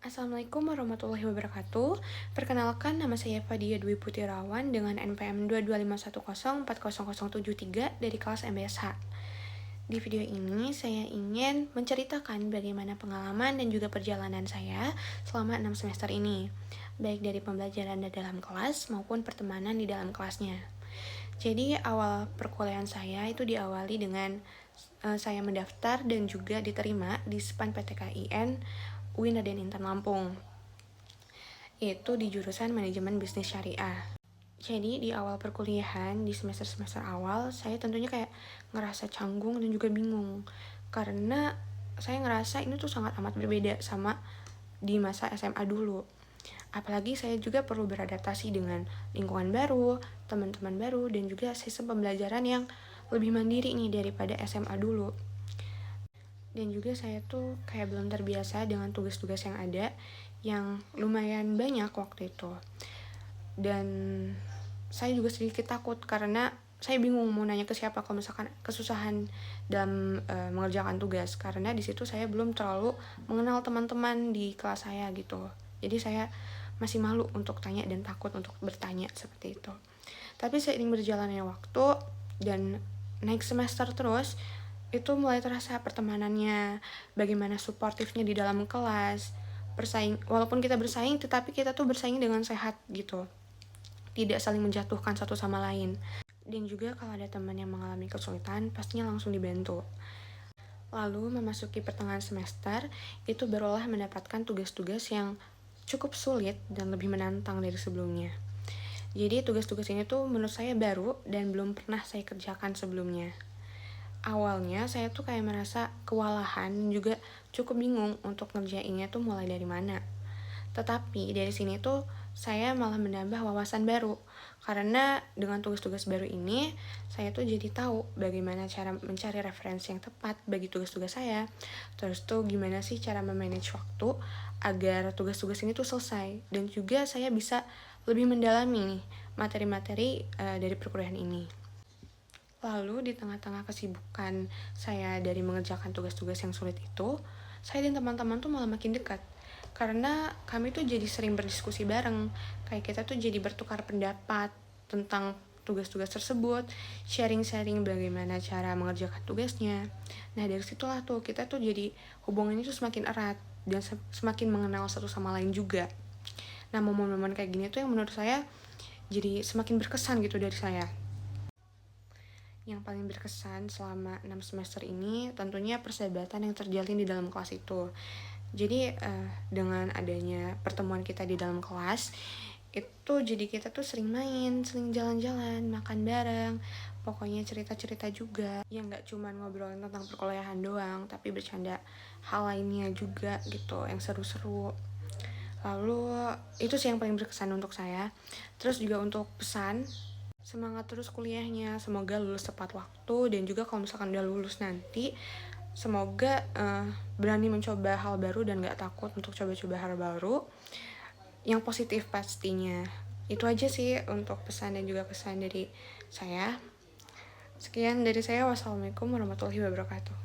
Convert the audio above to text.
Assalamualaikum warahmatullahi wabarakatuh. Perkenalkan, nama saya Fadia Dwi Putirawan dengan NPM 22510400073 dari kelas MBSH. Di video ini saya ingin menceritakan bagaimana pengalaman dan juga perjalanan saya selama 6 semester ini, baik dari pembelajaran di dalam kelas maupun pertemanan di dalam kelasnya. Jadi awal perkuliahan saya itu diawali dengan saya mendaftar dan juga diterima di SPAN PTKIN UIN Raden Intan Lampung, yaitu di jurusan Manajemen Bisnis Syariah. Jadi di awal perkuliahan, di semester-semester awal, saya tentunya kayak ngerasa canggung dan juga bingung. Karena saya ngerasa ini tuh sangat amat berbeda sama di masa SMA dulu. Apalagi saya juga perlu beradaptasi dengan lingkungan baru, teman-teman baru, dan juga sistem pembelajaran yang lebih mandiri nih daripada SMA dulu. Dan juga saya tuh kayak belum terbiasa dengan tugas-tugas yang ada, yang lumayan banyak waktu itu. Dan saya juga sedikit takut karena saya bingung mau nanya ke siapa kalau misalkan kesusahan dalam mengerjakan tugas, karena di situ saya belum terlalu mengenal teman-teman di kelas saya gitu. Jadi saya masih malu untuk tanya dan takut untuk bertanya seperti itu. Tapi seiring berjalannya waktu dan naik semester terus, itu mulai terasa pertemanannya, bagaimana suportifnya di dalam kelas, walaupun kita bersaing, tetapi kita tuh bersaing dengan sehat gitu, tidak saling menjatuhkan satu sama lain. Dan juga kalau ada teman yang mengalami kesulitan, pastinya langsung dibantu. Lalu memasuki pertengahan semester, itu barulah mendapatkan tugas-tugas yang cukup sulit dan lebih menantang dari sebelumnya. Jadi tugas-tugas ini tuh menurut saya baru dan belum pernah saya kerjakan sebelumnya. Awalnya saya tuh kayak merasa kewalahan, juga cukup bingung untuk ngerjainnya tuh mulai dari mana. Tetapi dari sini tuh saya malah menambah wawasan baru, karena dengan tugas-tugas baru ini saya tuh jadi tahu bagaimana cara mencari referensi yang tepat bagi tugas-tugas saya. Terus tuh gimana sih cara memanage waktu agar tugas-tugas ini tuh selesai, dan juga saya bisa lebih mendalami nih materi-materi dari perkuliahan ini. Lalu di tengah-tengah kesibukan saya dari mengerjakan tugas-tugas yang sulit itu, saya dan teman-teman tuh malah makin dekat. Karena kami tuh jadi sering berdiskusi bareng, kayak kita tuh jadi bertukar pendapat tentang tugas-tugas tersebut, sharing-sharing bagaimana cara mengerjakan tugasnya. Nah dari situlah tuh kita tuh jadi hubungannya tuh semakin erat dan semakin mengenal satu sama lain juga. Nah momen-momen kayak gini tuh yang menurut saya jadi semakin berkesan gitu dari saya. Yang paling berkesan selama 6 semester ini tentunya persahabatan yang terjalin di dalam kelas itu. Jadi dengan adanya pertemuan kita di dalam kelas, itu jadi kita tuh sering main, sering jalan-jalan, makan bareng, pokoknya cerita-cerita juga, yang gak cuma ngobrolin tentang perkuliahan doang, tapi bercanda hal lainnya juga gitu, yang seru-seru. Lalu itu sih yang paling berkesan untuk saya. Terus juga untuk pesan, semangat terus kuliahnya, semoga lulus tepat waktu, dan juga kalau misalkan udah lulus nanti, semoga berani mencoba hal baru dan gak takut untuk coba-coba hal baru yang positif pastinya. Itu aja sih untuk pesan dan juga kesan dari saya. Sekian dari saya, wassalamualaikum warahmatullahi wabarakatuh.